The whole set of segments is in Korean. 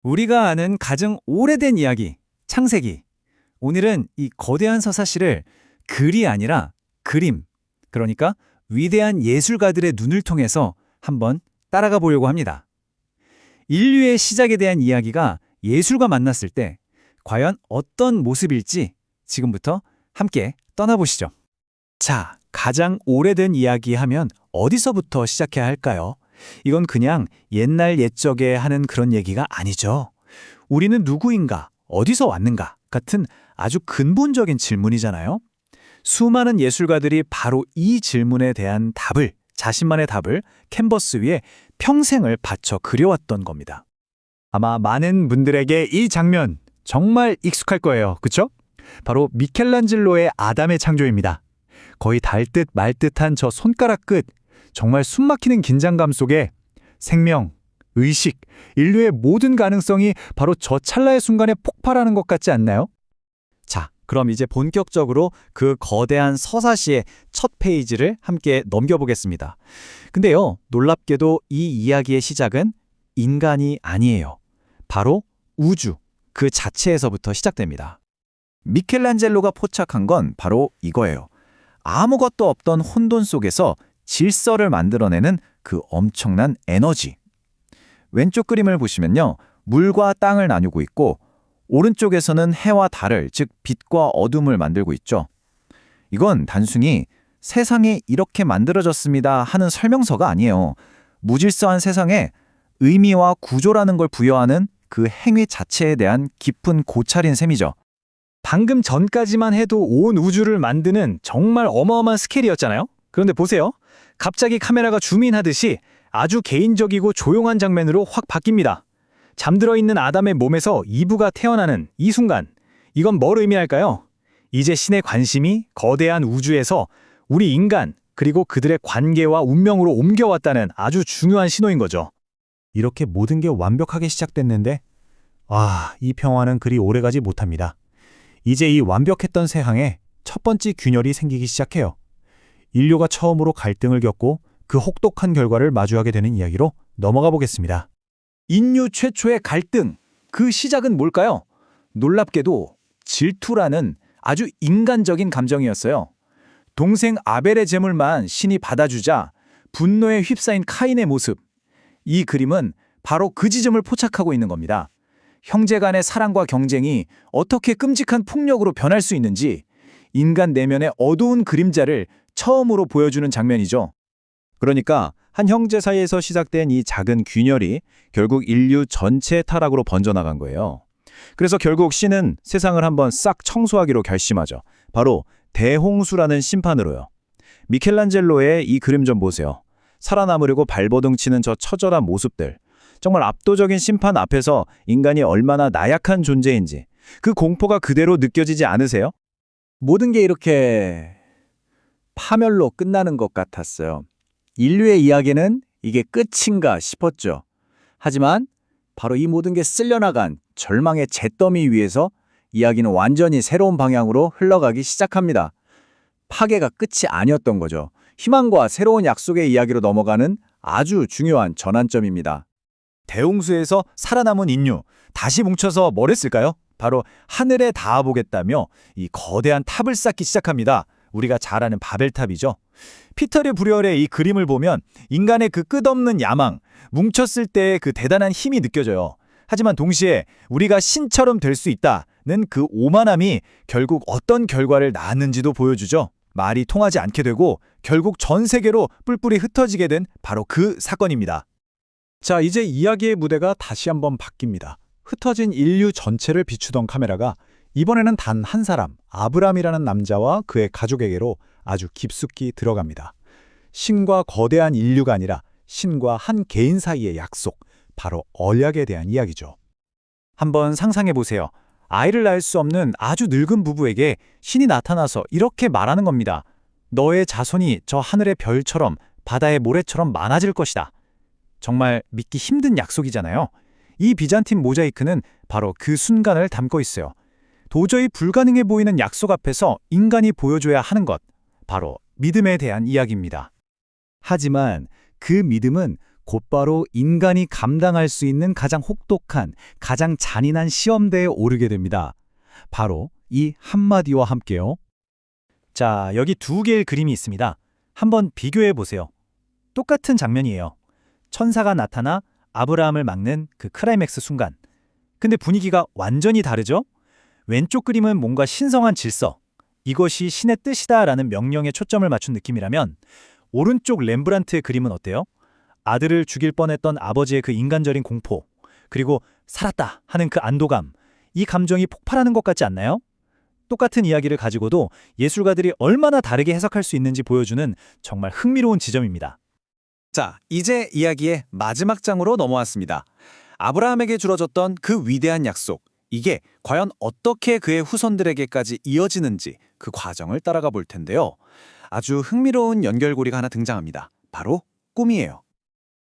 우리가 아는 가장 오래된 이야기, 창세기. 오늘은 이 거대한 서사시를 글이 아니라 그림, 그러니까 위대한 예술가들의 눈을 통해서 한번 따라가 보려고 합니다. 인류의 시작에 대한 이야기가 예술과 만났을 때 과연 어떤 모습일지 지금부터 함께 떠나보시죠. 자, 가장 오래된 이야기 하면 어디서부터 시작해야 할까요? 이건 그냥 옛날 옛적에 하는 그런 얘기가 아니죠. 우리는 누구인가, 어디서 왔는가 같은 아주 근본적인 질문이잖아요. 수많은 예술가들이 바로 이 질문에 대한 답을, 자신만의 답을 캔버스 위에 평생을 바쳐 그려왔던 겁니다. 아마 많은 분들에게 이 장면 정말 익숙할 거예요. 그쵸? 바로 미켈란젤로의 아담의 창조입니다. 거의 달 듯 말 듯한 저 손가락 끝, 정말 숨막히는 긴장감 속에 생명, 의식, 인류의 모든 가능성이 바로 저 찰나의 순간에 폭발하는 것 같지 않나요? 자, 그럼 이제 본격적으로 그 거대한 서사시의 첫 페이지를 함께 넘겨보겠습니다. 근데요, 놀랍게도 이 이야기의 시작은 인간이 아니에요. 바로 우주, 그 자체에서부터 시작됩니다. 미켈란젤로가 포착한 건 바로 이거예요. 아무것도 없던 혼돈 속에서 질서를 만들어내는 그 엄청난 에너지. 왼쪽 그림을 보시면요, 물과 땅을 나누고 있고 오른쪽에서는 해와 달을, 즉 빛과 어둠을 만들고 있죠. 이건 단순히 세상이 이렇게 만들어졌습니다 하는 설명서가 아니에요. 무질서한 세상에 의미와 구조라는 걸 부여하는 그 행위 자체에 대한 깊은 고찰인 셈이죠. 방금 전까지만 해도 온 우주를 만드는 정말 어마어마한 스케일이었잖아요? 그런데 보세요. 갑자기 카메라가 줌인하듯이 아주 개인적이고 조용한 장면으로 확 바뀝니다. 잠들어 있는 아담의 몸에서 이브가 태어나는 이 순간, 이건 뭘 의미할까요? 이제 신의 관심이 거대한 우주에서 우리 인간, 그리고 그들의 관계와 운명으로 옮겨왔다는 아주 중요한 신호인 거죠. 이렇게 모든 게 완벽하게 시작됐는데, 이 평화는 그리 오래가지 못합니다. 이제 이 완벽했던 세상에 첫 번째 균열이 생기기 시작해요. 인류가 처음으로 갈등을 겪고 그 혹독한 결과를 마주하게 되는 이야기로 넘어가 보겠습니다. 인류 최초의 갈등, 그 시작은 뭘까요? 놀랍게도 질투라는 아주 인간적인 감정이었어요. 동생 아벨의 제물만 신이 받아주자 분노에 휩싸인 카인의 모습. 이 그림은 바로 그 지점을 포착하고 있는 겁니다. 형제 간의 사랑과 경쟁이 어떻게 끔찍한 폭력으로 변할 수 있는지 인간 내면의 어두운 그림자를 처음으로 보여주는 장면이죠. 그러니까 한 형제 사이에서 시작된 이 작은 균열이 결국 인류 전체의 타락으로 번져나간 거예요. 그래서 결국 신은 세상을 한번 싹 청소하기로 결심하죠. 바로 대홍수라는 심판으로요. 미켈란젤로의 이 그림 좀 보세요. 살아남으려고 발버둥 치는 저 처절한 모습들. 정말 압도적인 심판 앞에서 인간이 얼마나 나약한 존재인지 그 공포가 그대로 느껴지지 않으세요? 모든 게 이렇게 파멸로 끝나는 것 같았어요. 인류의 이야기는 이게 끝인가 싶었죠. 하지만 바로 이 모든 게 쓸려나간 절망의 잿더미 위에서 이야기는 완전히 새로운 방향으로 흘러가기 시작합니다. 파괴가 끝이 아니었던 거죠. 희망과 새로운 약속의 이야기로 넘어가는 아주 중요한 전환점입니다. 대홍수에서 살아남은 인류, 다시 뭉쳐서 뭘 했을까요? 바로 하늘에 닿아보겠다며 이 거대한 탑을 쌓기 시작합니다. 우리가 잘 아는 바벨탑이죠. 피터르 브리얼의 이 그림을 보면 인간의 그 끝없는 야망, 뭉쳤을 때의 그 대단한 힘이 느껴져요. 하지만 동시에 우리가 신처럼 될 수 있다는 그 오만함이 결국 어떤 결과를 낳았는지도 보여주죠. 말이 통하지 않게 되고 결국 전 세계로 뿔뿔이 흩어지게 된 바로 그 사건입니다. 자, 이제 이야기의 무대가 다시 한번 바뀝니다. 흩어진 인류 전체를 비추던 카메라가 이번에는 단 한 사람, 아브람이라는 남자와 그의 가족에게로 아주 깊숙이 들어갑니다. 신과 거대한 인류가 아니라 신과 한 개인 사이의 약속, 바로 언약에 대한 이야기죠. 한번 상상해 보세요. 아이를 낳을 수 없는 아주 늙은 부부에게 신이 나타나서 이렇게 말하는 겁니다. 너의 자손이 저 하늘의 별처럼 바다의 모래처럼 많아질 것이다. 정말 믿기 힘든 약속이잖아요. 이 비잔틴 모자이크는 바로 그 순간을 담고 있어요. 도저히 불가능해 보이는 약속 앞에서 인간이 보여줘야 하는 것, 바로 믿음에 대한 이야기입니다. 하지만 그 믿음은 곧바로 인간이 감당할 수 있는 가장 혹독한, 가장 잔인한 시험대에 오르게 됩니다. 바로 이 한마디와 함께요. 자, 여기 두 개의 그림이 있습니다. 한번 비교해 보세요. 똑같은 장면이에요. 천사가 나타나 아브라함을 막는 그 클라이맥스 순간. 근데 분위기가 완전히 다르죠? 왼쪽 그림은 뭔가 신성한 질서, 이것이 신의 뜻이다라는 명령에 초점을 맞춘 느낌이라면 오른쪽 렘브란트의 그림은 어때요? 아들을 죽일 뻔했던 아버지의 그 인간적인 공포, 그리고 살았다 하는 그 안도감, 이 감정이 폭발하는 것 같지 않나요? 똑같은 이야기를 가지고도 예술가들이 얼마나 다르게 해석할 수 있는지 보여주는 정말 흥미로운 지점입니다. 자, 이제 이야기의 마지막 장으로 넘어왔습니다. 아브라함에게 주어졌던 그 위대한 약속, 이게 과연 어떻게 그의 후손들에게까지 이어지는지 그 과정을 따라가 볼 텐데요. 아주 흥미로운 연결고리가 하나 등장합니다. 바로 꿈이에요.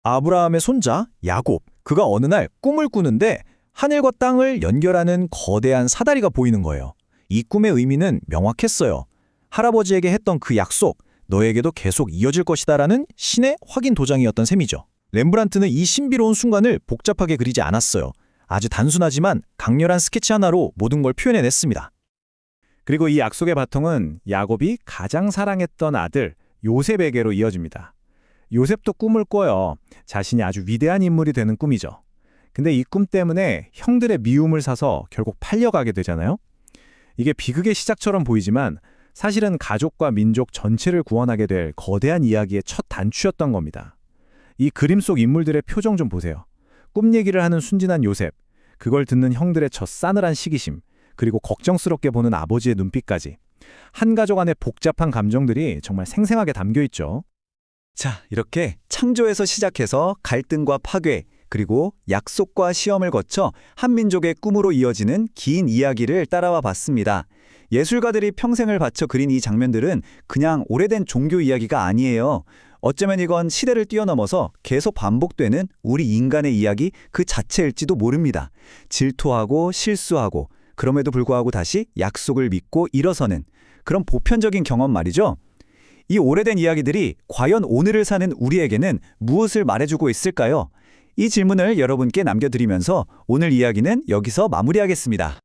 아브라함의 손자 야곱, 그가 어느 날 꿈을 꾸는데 하늘과 땅을 연결하는 거대한 사다리가 보이는 거예요. 이 꿈의 의미는 명확했어요. 할아버지에게 했던 그 약속, 너에게도 계속 이어질 것이다라는 신의 확인 도장이었던 셈이죠. 렘브란트는 이 신비로운 순간을 복잡하게 그리지 않았어요. 아주 단순하지만 강렬한 스케치 하나로 모든 걸 표현해냈습니다. 그리고 이 약속의 바통은 야곱이 가장 사랑했던 아들 요셉에게로 이어집니다. 요셉도 꿈을 꿔요. 자신이 아주 위대한 인물이 되는 꿈이죠. 근데 이 꿈 때문에 형들의 미움을 사서 결국 팔려가게 되잖아요. 이게 비극의 시작처럼 보이지만 사실은 가족과 민족 전체를 구원하게 될 거대한 이야기의 첫 단추였던 겁니다. 이 그림 속 인물들의 표정 좀 보세요. 꿈 얘기를 하는 순진한 요셉, 그걸 듣는 형들의 저 싸늘한 시기심, 그리고 걱정스럽게 보는 아버지의 눈빛까지. 한 가족 안에 복잡한 감정들이 정말 생생하게 담겨 있죠. 자, 이렇게 창조에서 시작해서 갈등과 파괴, 그리고 약속과 시험을 거쳐 한 민족의 꿈으로 이어지는 긴 이야기를 따라와 봤습니다. 예술가들이 평생을 바쳐 그린 이 장면들은 그냥 오래된 종교 이야기가 아니에요. 어쩌면 이건 시대를 뛰어넘어서 계속 반복되는 우리 인간의 이야기 그 자체일지도 모릅니다. 질투하고 실수하고 그럼에도 불구하고 다시 약속을 믿고 일어서는 그런 보편적인 경험 말이죠. 이 오래된 이야기들이 과연 오늘을 사는 우리에게는 무엇을 말해주고 있을까요? 이 질문을 여러분께 남겨드리면서 오늘 이야기는 여기서 마무리하겠습니다.